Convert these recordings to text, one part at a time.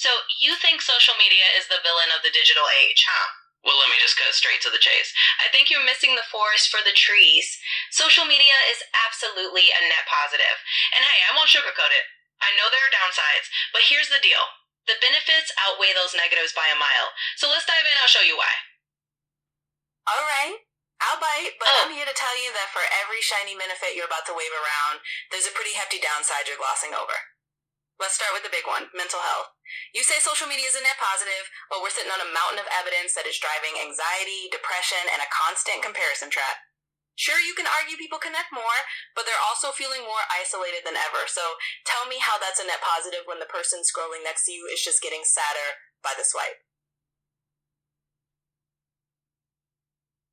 So, you think social media is the villain of the digital age, huh? Well, let me just cut straight to the chase. I think you're missing the forest for the trees. Social media is absolutely a net positive. And hey, I won't sugarcoat it. I know there are downsides, but here's the deal. The benefits outweigh those negatives by a mile. So let's dive in, I'll show you why. All right, I'll bite, but I'm here to tell you that for every shiny benefit you're about to wave around, there's a pretty hefty downside you're glossing over. Let's start with the big one, mental health. You say social media is a net positive, but we're sitting on a mountain of evidence that is driving anxiety, depression, and a constant comparison trap. Sure, you can argue people connect more, but they're also feeling more isolated than ever. So tell me how that's a net positive when the person scrolling next to you is just getting sadder by the swipe.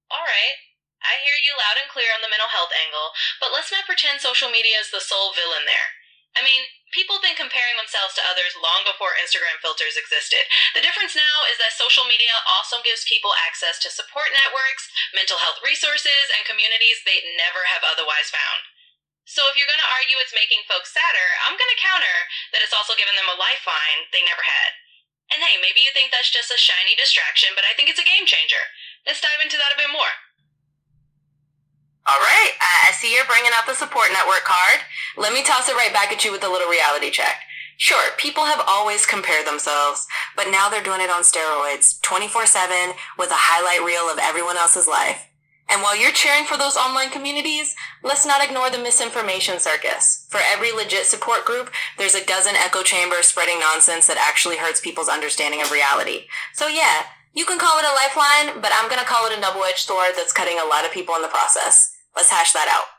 All right, I hear you loud and clear on the mental health angle, but let's not pretend social media is the sole villain there. I mean, people have been comparing themselves to others long before Instagram filters existed. The difference now is that social media also gives people access to support networks, mental health resources, and communities they'd never have otherwise found. So if you're going to argue it's making folks sadder, I'm going to counter that it's also given them a lifeline they never had. And hey, maybe you think that's just a shiny distraction, but I think it's a game changer. Let's dive into that a bit more. All right, I see you're bringing out the support network card. Let me toss it right back at you with a little reality check. Sure, people have always compared themselves, but now they're doing it on steroids, 24/7, with a highlight reel of everyone else's life. And while you're cheering for those online communities, let's not ignore the misinformation circus. For every legit support group, there's a dozen echo chambers spreading nonsense that actually hurts people's understanding of reality. So yeah, you can call it a lifeline, but I'm going to call it a double-edged sword that's cutting a lot of people in the process. Let's hash that out.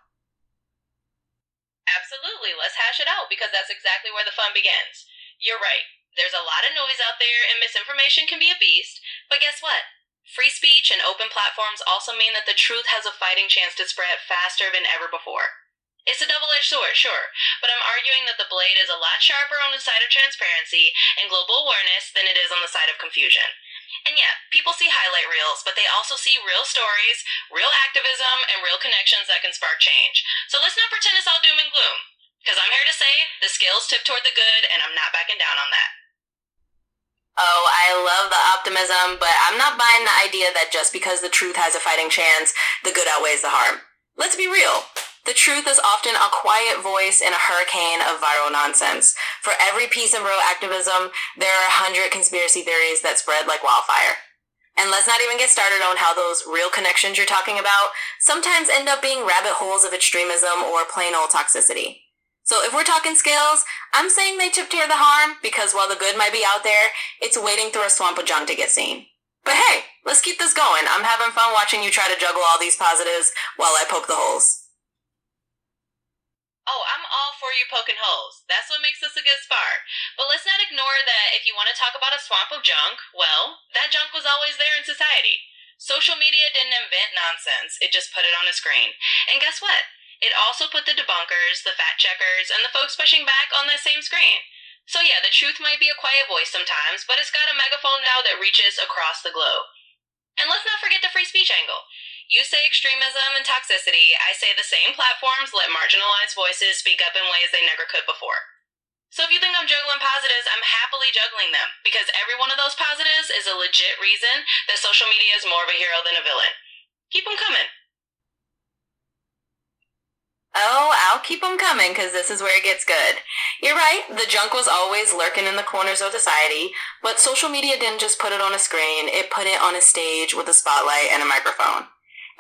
Absolutely, let's hash it out, because that's exactly where the fun begins. You're right. There's a lot of noise out there, and misinformation can be a beast, but guess what? Free speech and open platforms also mean that the truth has a fighting chance to spread faster than ever before. It's a double-edged sword, sure, but I'm arguing that the blade is a lot sharper on the side of transparency and global awareness than it is on the side of confusion. And yeah, people see highlight reels, but they also see real stories, real activism, and real connections that can spark change. So let's not pretend it's all doom and gloom, because I'm here to say the scales tip toward the good, and I'm not backing down on that. Oh, I love the optimism, but I'm not buying the idea that just because the truth has a fighting chance, the good outweighs the harm. Let's be real. The truth is often a quiet voice in a hurricane of viral nonsense. For every piece of real activism, there are 100 conspiracy theories that spread like wildfire. And let's not even get started on how those real connections you're talking about sometimes end up being rabbit holes of extremism or plain old toxicity. So if we're talking scales, I'm saying they tip toward the harm because while the good might be out there, it's wading through a swamp of junk to get seen. But hey, let's keep this going. I'm having fun watching you try to juggle all these positives while I poke the holes. Oh, I'm all for you poking holes. That's what makes this a good spar. But let's not ignore that if you want to talk about a swamp of junk, well, that junk was always there in society. Social media didn't invent nonsense, it just put it on a screen. And guess what? It also put the debunkers, the fact checkers, and the folks pushing back on that same screen. So yeah, the truth might be a quiet voice sometimes, but it's got a megaphone now that reaches across the globe. And let's not forget the free speech angle. You say extremism and toxicity, I say the same platforms let marginalized voices speak up in ways they never could before. So if you think I'm juggling positives, I'm happily juggling them, because every one of those positives is a legit reason that social media is more of a hero than a villain. Keep them coming. Oh, I'll keep them coming, because this is where it gets good. You're right, the junk was always lurking in the corners of society, but social media didn't just put it on a screen, it put it on a stage with a spotlight and a microphone.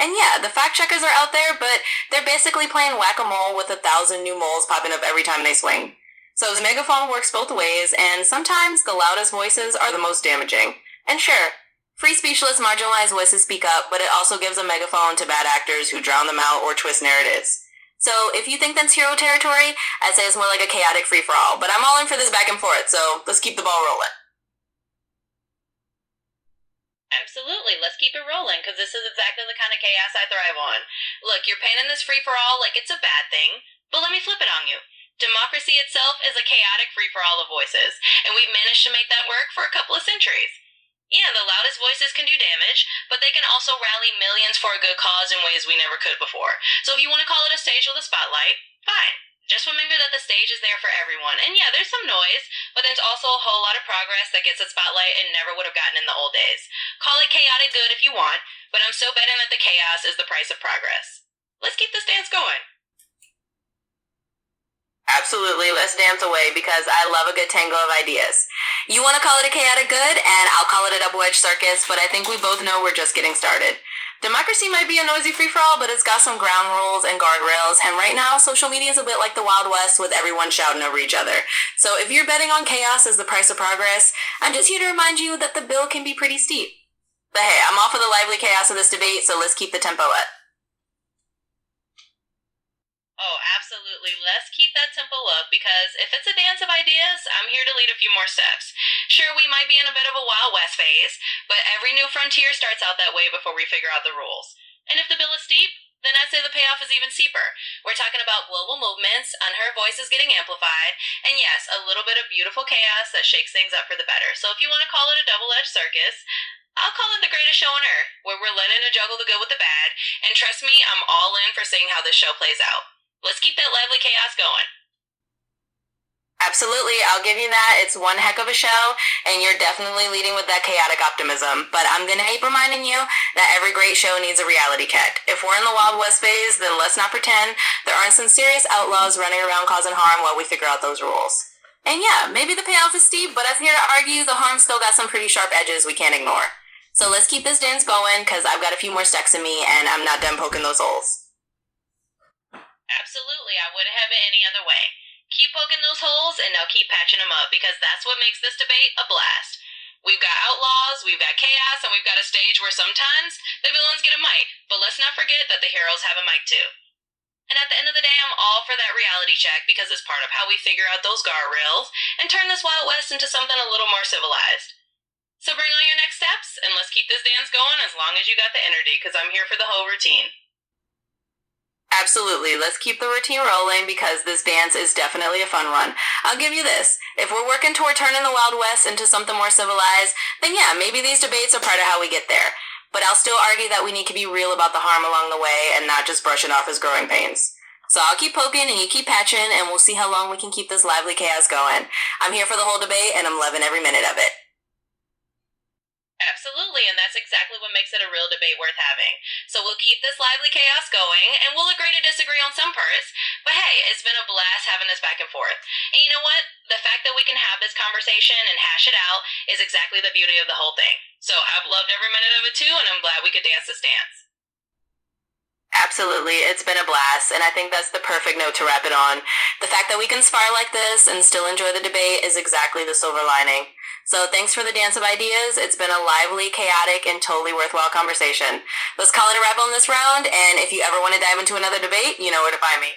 And yeah, the fact checkers are out there, but they're basically playing whack-a-mole with 1,000 new moles popping up every time they swing. So his megaphone works both ways, and sometimes the loudest voices are the most damaging. And sure, free speechless marginalized voices speak up, but it also gives a megaphone to bad actors who drown them out or twist narratives. So if you think that's hero territory, I'd say it's more like a chaotic free-for-all, but I'm all in for this back and forth, so let's keep the ball rolling. Absolutely, let's keep it rolling, because this is exactly the kind of chaos I thrive on. Look, you're painting this free-for-all like it's a bad thing, but let me flip it on you. Democracy itself is a chaotic free-for-all of voices, and we've managed to make that work for a couple of centuries. Yeah, the loudest voices can do damage, but they can also rally millions for a good cause in ways we never could before. So if you want to call it a stage with a spotlight, fine. Just remember that the stage is there for everyone. And yeah, there's some noise, but there's also a whole lot of progress that gets a spotlight and never would have gotten in the old days. Call it chaotic good if you want, but I'm still betting that the chaos is the price of progress. Let's keep this dance going. Absolutely, let's dance away because I love a good tangle of ideas. You want to call it a chaotic good, and I'll call it a double-edged circus, but I think we both know we're just getting started. Democracy might be a noisy free-for-all, but it's got some ground rules and guardrails, and right now, social media is a bit like the Wild West with everyone shouting over each other. So if you're betting on chaos as the price of progress, I'm just here to remind you that the bill can be pretty steep. But hey, I'm all for the lively chaos of this debate, so let's keep the tempo up. Oh, absolutely. Let's keep that tempo up because if it's a dance of ideas, I'm here to lead a few more steps. Sure, we might be in a bit of a Wild West phase, but every new frontier starts out that way before we figure out the rules. And if the bill is steep, then I'd say the payoff is even steeper. We're talking about global movements, unheard voices getting amplified, and yes, a little bit of beautiful chaos that shakes things up for the better. So if you want to call it a double-edged circus, I'll call it the greatest show on earth, where we're learning to juggle the good with the bad, and trust me, I'm all in for seeing how this show plays out. Let's keep that lively chaos going. Absolutely, I'll give you that. It's one heck of a show, and you're definitely leading with that chaotic optimism. But I'm gonna hate reminding you that every great show needs a reality check. If we're in the Wild West phase, then let's not pretend there aren't some serious outlaws running around causing harm while we figure out those rules. And yeah, maybe the payoff is steep, but I'm here to argue the harm still got some pretty sharp edges we can't ignore. So let's keep this dance going, because I've got a few more stacks in me, and I'm not done poking those holes. Absolutely, I wouldn't have it any other way. Keep poking those holes and now keep patching them up because that's what makes this debate a blast. We've got outlaws, we've got chaos, and we've got a stage where sometimes the villains get a mic, but let's not forget that the heroes have a mic too. And at the end of the day, I'm all for that reality check because it's part of how we figure out those guardrails and turn this Wild West into something a little more civilized. So bring on your next steps and let's keep this dance going as long as you got the energy because I'm here for the whole routine. Absolutely. Let's keep the routine rolling because this dance is definitely a fun one. I'll give you this. If we're working toward turning the Wild West into something more civilized, then yeah, maybe these debates are part of how we get there. But I'll still argue that we need to be real about the harm along the way and not just brush it off as growing pains. So I'll keep poking and you keep patching and we'll see how long we can keep this lively chaos going. I'm here for the whole debate and I'm loving every minute of it. Absolutely, and that's exactly what makes it a real debate worth having. So we'll keep this lively chaos going, and we'll agree to disagree on some parts, but hey, it's been a blast having this back and forth. And you know what? The fact that we can have this conversation and hash it out is exactly the beauty of the whole thing. So I've loved every minute of it too, and I'm glad we could dance this dance. Absolutely, it's been a blast, and I think that's the perfect note to wrap it on. The fact that we can spar like this and still enjoy the debate is exactly the silver lining. So thanks for the dance of ideas. It's been a lively, chaotic, and totally worthwhile conversation. Let's call it a wrap on this round, and if you ever want to dive into another debate, you know where to find me.